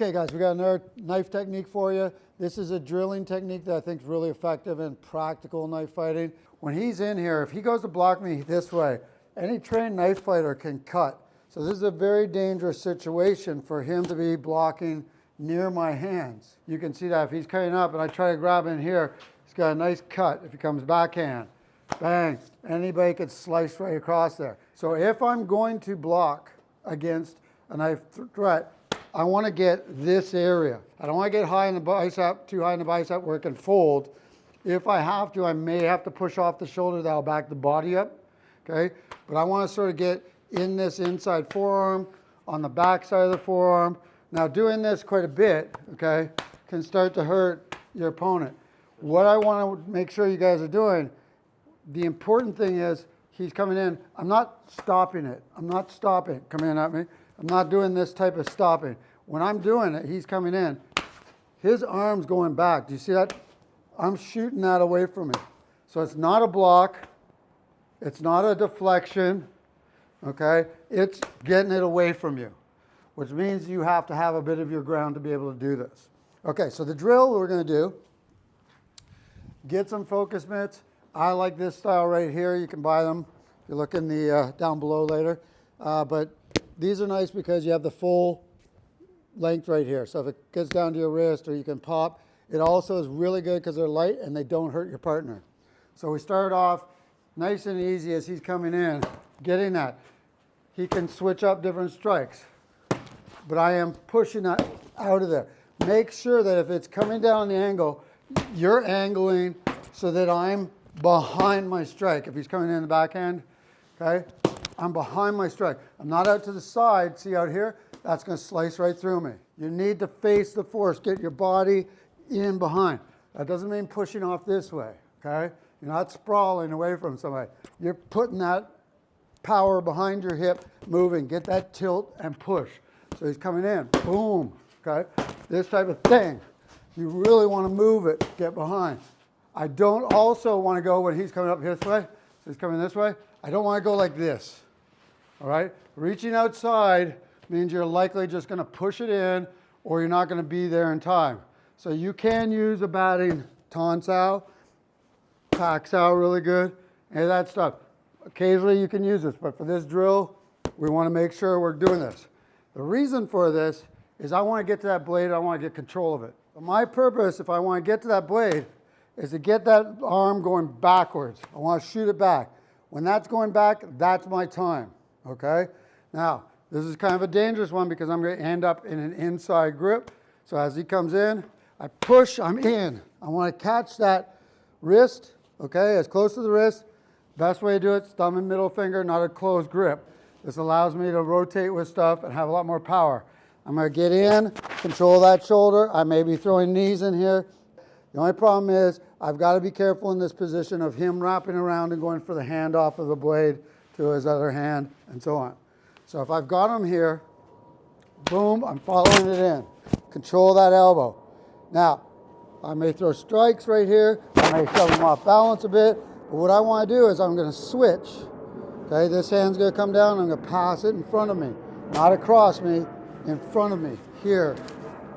Okay guys, we got another knife technique for you. This is a drilling technique that I think is really effective in practical knife fighting. When he's in here, if he goes to block me this way, any trained knife fighter can cut. So this is a very dangerous situation for him to be blocking near my hands. You can see that if he's cutting up and I try to grab in here, he's got a nice cut. If he comes backhand, bang, anybody could slice right across there. So if I'm going to block against a knife threat, I want to get this area. I don't want to get high in the bicep, too high in the bicep where it can fold. If I have to, I may have to push off the shoulder. That'll back the body up, okay? But I want to sort of get in this inside forearm, on the back side of the forearm. Now doing this quite a bit, okay, can start to hurt your opponent. What I want to make sure you guys are doing, the important thing is he's coming in. I'm not stopping it. I'm not stopping it coming in at me. I'm not doing this type of stopping. When I'm doing it, he's coming in. His arm's going back. Do you see that? I'm shooting that away from me. So it's not a block. It's not a deflection. Okay? It's getting it away from you, which means you have to have a bit of your ground to be able to do this. Okay, so the drill we're going to do, get some focus mitts. I like this style right here. You can buy them if you look in the down below later. But these are nice because you have the full length right here. So if it gets down to your wrist or you can pop, it also is really good because they're light and they don't hurt your partner. So we start off nice and easy as he's coming in, getting that. He can switch up different strikes, but I am pushing that out of there. Make sure that if it's coming down the angle, you're angling so that I'm behind my strike. If he's coming in the backhand, okay, I'm behind my strike. I'm not out to the side. See out here? That's going to slice right through me. You need to face the force. Get your body in behind. That doesn't mean pushing off this way, okay? You're not sprawling away from somebody. You're putting that power behind your hip, moving. Get that tilt and push. So he's coming in. Boom, okay? This type of thing. You really want to move it. Get behind. I don't also want to go when he's coming up this way. So he's coming this way. I don't want to go like this. All right? Reaching outside means you're likely just going to push it in or you're not going to be there in time. So you can use a batting tonsau, paxau really good, and that stuff. Occasionally you can use this, but for this drill, we want to make sure we're doing this. The reason for this is I want to get to that blade, I want to get control of it. But my purpose, if I want to get to that blade, is to get that arm going backwards. I want to shoot it back. When that's going back, that's my time, okay? Now, this is kind of a dangerous one because I'm going to end up in an inside grip. So as he comes in, I push, I'm in. I want to catch that wrist, okay, as close to the wrist. Best way to do it is thumb and middle finger, not a closed grip. This allows me to rotate with stuff and have a lot more power. I'm going to get in, control that shoulder. I may be throwing knees in here. The only problem is I've got to be careful in this position of him wrapping around and going for the hand off of the blade to his other hand and so on. So if I've got him here, boom, I'm following it in. Control that elbow. Now, I may throw strikes right here. I may shove him off balance a bit. But what I want to do is I'm going to switch. Okay, this hand's going to come down. I'm going to pass it in front of me. Not across me, in front of me, here.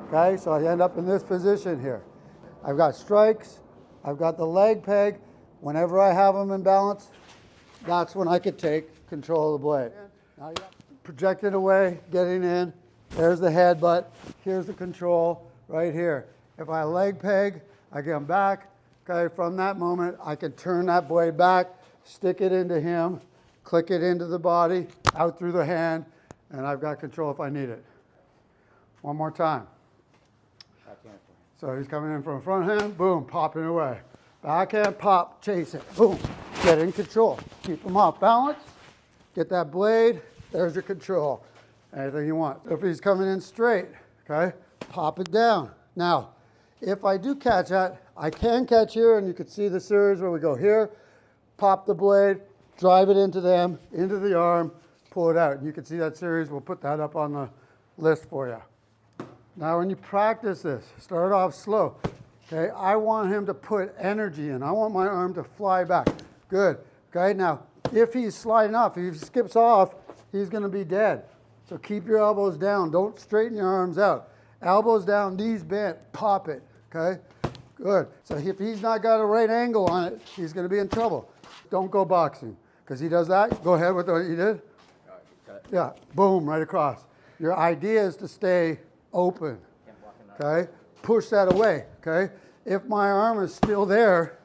Okay, so I end up in this position here. I've got strikes. I've got the leg peg. Whenever I have them in balance, that's when I could take control of the blade. Now you project it away, getting in. There's the headbutt. Here's the control right here. If I leg peg, I come back. Okay, from that moment, I can turn that blade back, stick it into him, click it into the body, out through the hand, and I've got control if I need it. One more time. So he's coming in from front hand, boom, popping away. Backhand, pop, chase it, boom. Get in control. Keep him off balance. Get that blade. There's your control. Anything you want. If he's coming in straight, okay, pop it down. Now, if I do catch that, I can catch here, and you can see the series where we go here, pop the blade, drive it into them, into the arm, pull it out. And you can see that series. We'll put that up on the list for you. Now, when you practice this, start off slow. Okay, I want him to put energy in. I want my arm to fly back. Good. Okay, now, if he's sliding off, if he skips off, he's going to be dead. So keep your elbows down. Don't straighten your arms out. Elbows down, knees bent, pop it, okay? Good. So if he's not got a right angle on it, he's going to be in trouble. Don't go boxing, because he does that. Go ahead with what you did. Yeah, boom, right across. Your idea is to stay open, okay? Push that away, okay? If my arm is still there,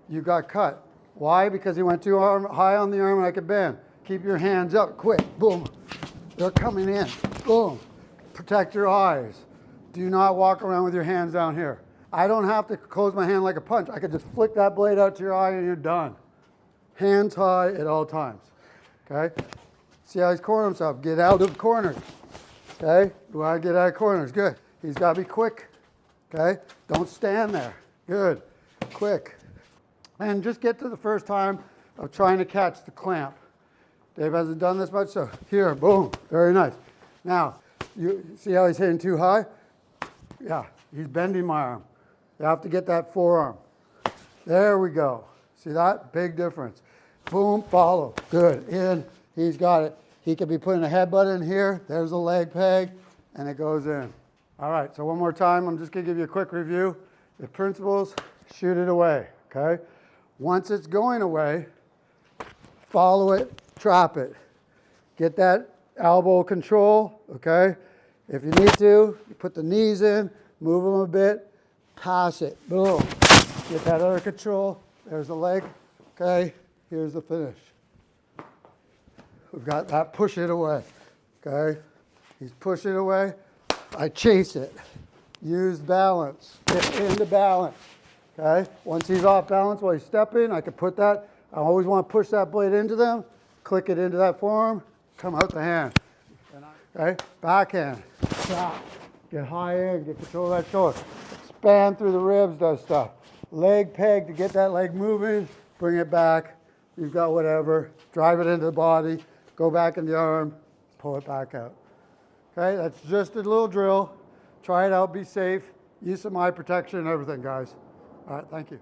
you got cut. Why? Because he went too high on the arm and I could bend. Keep your hands up, quick, boom. They're coming in, boom. Protect your eyes. Do not walk around with your hands down here. I don't have to close my hand like a punch. I could just flick that blade out to your eye and you're done. Hands high at all times, okay? See how he's cornering himself. Get out of corners, okay? You want to get out of corners, good. He's got to be quick, okay? Don't stand there, good, quick. And just get to the first time of trying to catch the clamp. Dave hasn't done this much, so here, boom, very nice. Now, you see how he's hitting too high? Yeah, he's bending my arm. You have to get that forearm. There we go. See that? Big difference. Boom, follow, good, in, he's got it. He could be putting a headbutt in here, there's a leg peg, and it goes in. All right, so one more time, I'm just gonna give you a quick review. The principles, shoot it away, okay? Once it's going away, follow it, trap it. Get that elbow control, okay? If you need to, you put the knees in, move them a bit, pass it, boom. Get that other control, there's the leg, okay? Here's the finish. We've got that, push it away, okay? He's pushing it away, I chase it. Use balance, get into balance, okay? Once he's off balance while he's stepping, I can put that, I always want to push that blade into them, click it into that forearm, come out the hand, okay? Backhand, stop, get high in, get control of that shoulder. Expand through the ribs, does stuff. Leg peg to get that leg moving, bring it back, you've got whatever, drive it into the body, go back in the arm, pull it back out. Okay, that's just a little drill. Try it out, be safe, use some eye protection and everything, guys. All right, thank you.